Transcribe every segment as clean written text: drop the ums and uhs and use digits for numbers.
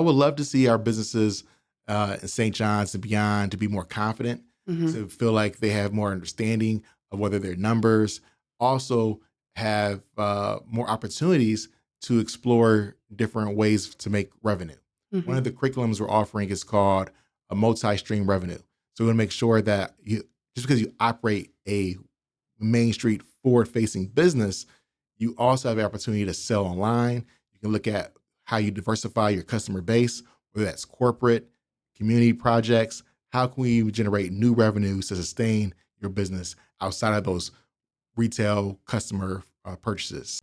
I would love to see our businesses in St. John's and beyond to be more confident, to feel like they have more understanding of whether their numbers, also have more opportunities to explore different ways to make revenue. One of the curriculums we're offering is called a multi-stream revenue. So we want to make sure that just because you operate a Main Street forward-facing business, you also have the opportunity to sell online. You can look at how you diversify your customer base, whether that's corporate, community projects. How can we generate new revenues to sustain your business outside of those retail customer purchases?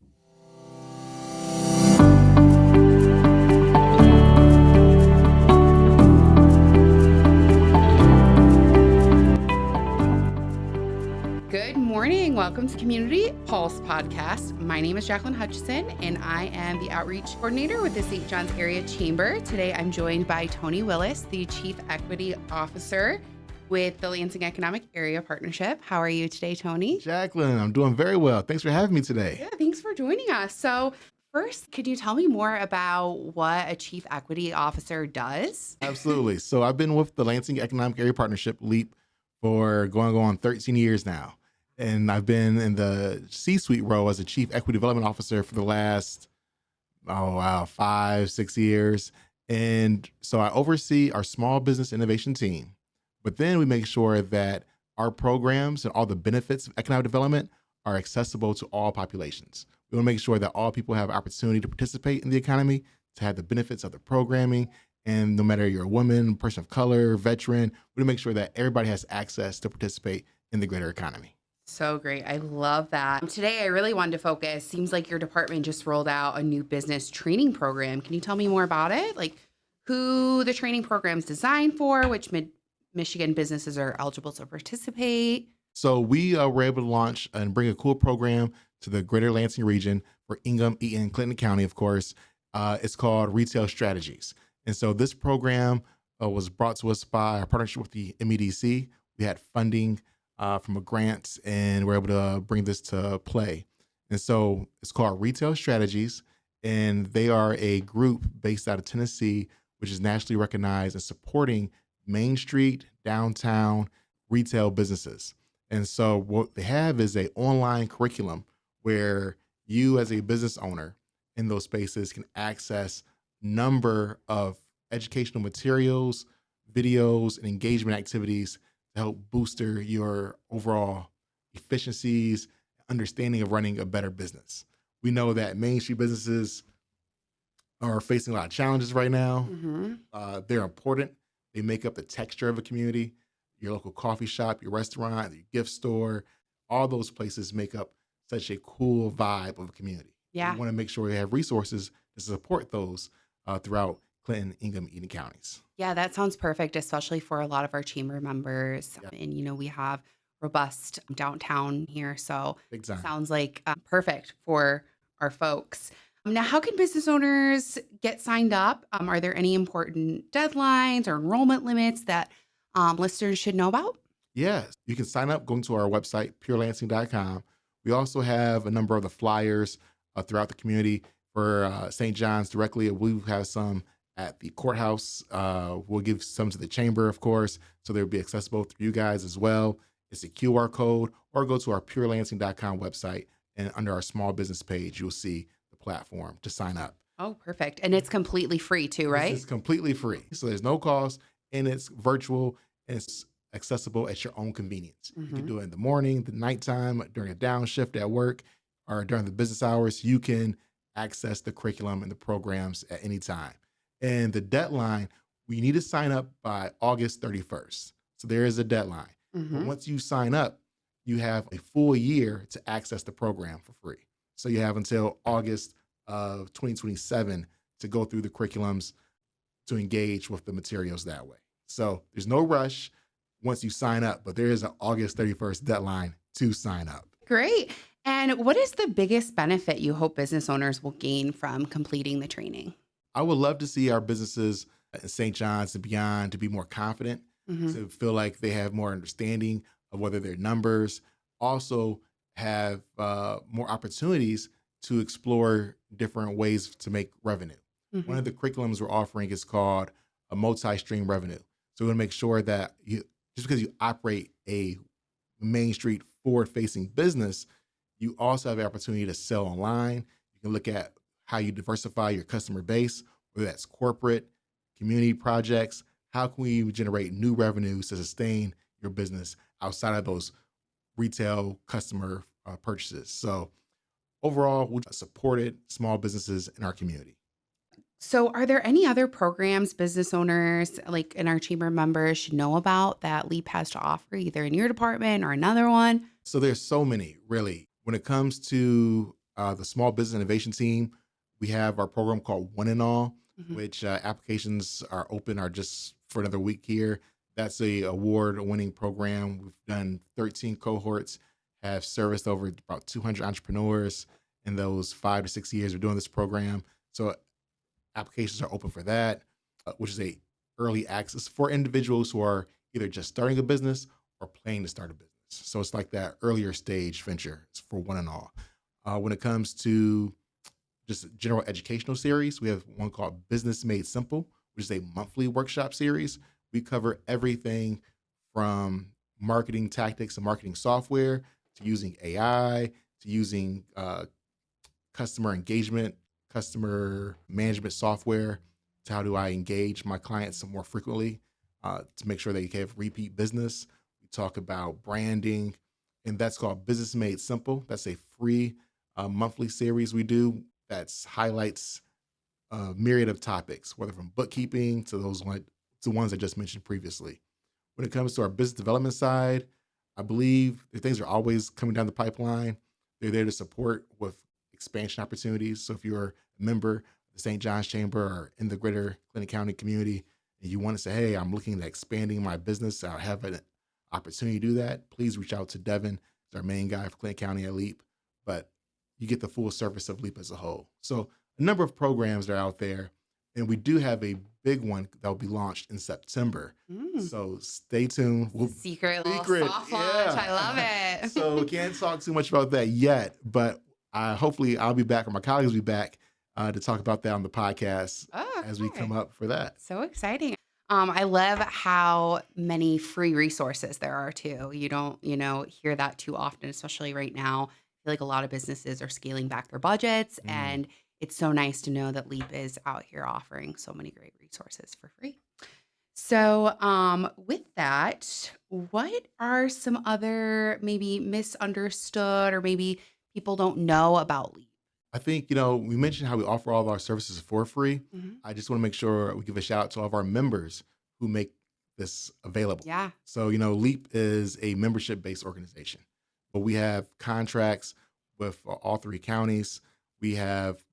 Good morning. Welcome to Community Pulse Podcast. My name is Jacqueline Hutchison, and I am the Outreach Coordinator with the St. John's Area Chamber. Today, I'm joined by Tony Willis, the Chief Equity Officer with the Lansing Economic Area Partnership. How are you today, Tony? Jacqueline, I'm doing very well. Thanks for having me today. Yeah, thanks for joining us. So first, could you tell me more about what a Chief Equity Officer does? Absolutely. So I've been with the Lansing Economic Area Partnership, LEAP, for going on 13 years now. And I've been in the C-suite role as a Chief Equity Development Officer for the last, 5-6 years. And so I oversee our small business innovation team. But then we make sure that our programs and all the benefits of economic development are accessible to all populations. We want to make sure that all people have opportunity to participate in the economy, to have the benefits of the programming. And no matter you're a woman, person of color, veteran, we want to make sure that everybody has access to participate in the greater economy. So great. I love that. Today, I really wanted to focus. Seems like your department just rolled out a new business training program. Can you tell me more about it? Like who the training program's designed for, which Michigan businesses are eligible to participate? So we were able to launch and bring a cool program to the greater Lansing region for Ingham, Eaton, Clinton County, of course. It's called Retail Strategies. And so this program was brought to us by our partnership with the MEDC. We had funding from a grant, and we're able to bring this to play. And so it's called Retail Strategies, and they are a group based out of Tennessee, which is nationally recognized as supporting Main Street, downtown retail businesses. And so what they have is an online curriculum where you as a business owner in those spaces can access number of educational materials, videos, and engagement activities to help booster your overall efficiencies, understanding of running a better business. We know that Main Street businesses are facing a lot of challenges right now. They're important. They make up the texture of a community. Your local coffee shop, your restaurant, your gift store, all those places make up such a cool vibe of a community. Yeah. We want to make sure we have resources to support those throughout Clinton, Ingham, Eaton counties. Yeah, that sounds perfect, especially for a lot of our chamber members. Yeah. And, we have robust downtown here. So Exactly. sounds like perfect for our folks. Now, how can business owners get signed up? Are there any important deadlines or enrollment limits that listeners should know about? Yes, you can sign up going to our website, purelansing.com. We also have a number of the flyers throughout the community for St. John's directly. We have some at the courthouse. We'll give some to the chamber, of course, so they'll be accessible through you guys as well. It's a QR code, or go to our purelansing.com website, and under our small business page, you'll see the platform to sign up. Oh, perfect. And it's completely free too, right? It's completely free. So there's no cost, and it's virtual, and it's accessible at your own convenience. You can do it in the morning, the nighttime, during a downshift at work, or during the business hours. You can access the curriculum and the programs at any time. And the deadline, we need to sign up by August 31st. So there is a deadline. But once you sign up, you have a full year to access the program for free. So you have until August of 2027 to go through the curriculums to engage with the materials that way. So there's no rush once you sign up, but there is an August 31st deadline to sign up. Great. And what is the biggest benefit you hope business owners will gain from completing the training? I would love to see our businesses in St. John's and beyond to be more confident, to feel like they have more understanding of whether their numbers, also have more opportunities to explore different ways to make revenue. One of the curriculums we're offering is called a multi-stream revenue. So we want to make sure that just because you operate a main street forward-facing business, you also have the opportunity to sell online. You can look at how you diversify your customer base, whether that's corporate, community projects. How can we generate new revenues to sustain your business outside of those retail customer purchases? So overall, we supported small businesses in our community. So, are there any other programs business owners like in our chamber members should know about that LEAP has to offer, either in your department or another one? So there's so many, really. When it comes to the small business innovation team, we have our program called One and All, Mhm. which applications are open, are just for another week here. That's a award-winning program. We've done 13 cohorts, have serviced over about 200 entrepreneurs in those 5 to 6 years we're doing this program. So applications are open for that, which is a early access for individuals who are either just starting a business or planning to start a business. So it's like that earlier stage venture. It's for One and All. When it comes to just general educational series, we have one called Business Made Simple, which is a monthly workshop series. We cover everything from marketing tactics and marketing software to using AI to using customer engagement, customer management software, to how do I engage my clients more frequently to make sure they have repeat business. We talk about branding, and that's called Business Made Simple. That's a free monthly series we do that highlights a myriad of topics, whether from bookkeeping to the ones I just mentioned previously. When it comes to our business development side, I believe the things are always coming down the pipeline. They're there to support with expansion opportunities. So if you're a member of the St. John's Chamber or in the greater Clinton County community, and you want to say, hey, I'm looking at expanding my business, I have an opportunity to do that, please reach out to Devin. He's our main guy for Clinton County at LEAP. But you get the full service of LEAP as a whole. So a number of programs that are out there. And we do have a big one that will be launched in September. So stay tuned. Secret little soft launch. I love it. So can't talk too much about that yet, but hopefully I'll be back, or my colleagues will be back to talk about that on the podcast as we come up for that. So exciting. I love how many free resources there are too. You don't, hear that too often, especially right now. I feel like a lot of businesses are scaling back their budgets, and it's so nice to know that LEAP is out here offering so many great resources for free. So, with that, what are some other maybe misunderstood or maybe people don't know about LEAP? I think, we mentioned how we offer all of our services for free. Mhm. I just want to make sure we give a shout out to all of our members who make this available. Yeah. So, LEAP is a membership-based organization, but we have contracts with all 3 counties. We have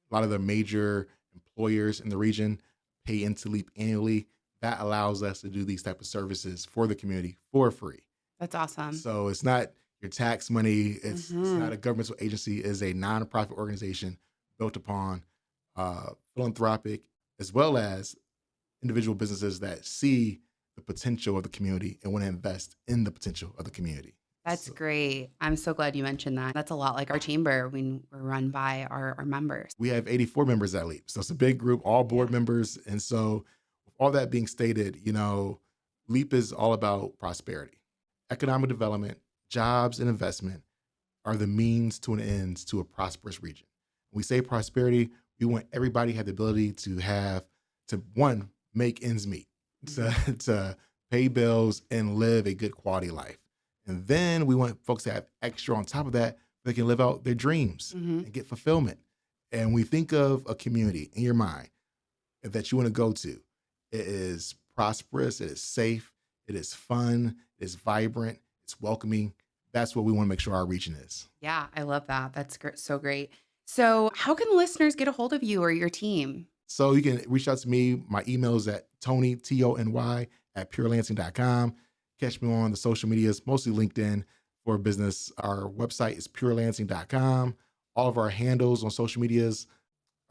a lot of the major employers in the region pay into LEAP annually. That allows us to do these type of services for the community for free. That's awesome. So it's not your tax money. It's not a governmental agency. It's a nonprofit organization built upon philanthropic as well as individual businesses that see the potential of the community and want to invest in the potential of the community. That's great. I'm so glad you mentioned that. That's a lot like our chamber. We're run by our members. We have 84 members at LEAP. So it's a big group, all board members. And so with all that being stated, LEAP is all about prosperity, economic development, jobs, and investment are the means to an end to a prosperous region. When we say prosperity, we want everybody to have the ability to one, make ends meet, to pay bills and live a good quality life. And then we want folks to have extra on top of that, they can live out their dreams and get fulfillment. And we think of a community in your mind that you want to go to. It is prosperous, it is safe, it is fun, it is vibrant, it's welcoming. That's what we want to make sure our region is. Yeah, I love that. That's so great. So how can listeners get a hold of you or your team? So you can reach out to me. My email is at Tony, Tony, at purelansing.com. Catch me on the social medias, mostly LinkedIn for business. Our website is purelansing.com. All of our handles on social medias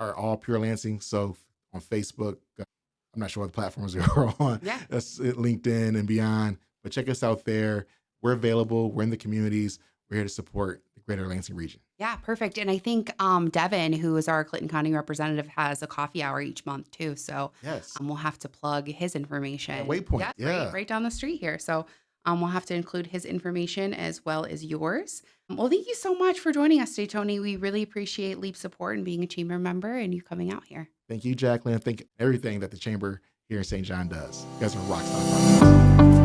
are all Pure Lansing. So on Facebook, I'm not sure what platforms we're on. Yeah. That's it, LinkedIn and beyond. But check us out there. We're available. We're in the communities. We're here to support the greater Lansing region. Yeah, perfect. And I think Devin, who is our Clinton County representative, has a coffee hour each month too. So Yes. we'll have to plug his At information. Waypoint. Yeah, Yeah. right down the street here. So we'll have to include his information as well as yours. Well, thank you so much for joining us today, Tony. We really appreciate Leap support and being a chamber member and you coming out here. Thank you, Jacqueline. Thank everything that the chamber here in St. John does. You guys are rock stars.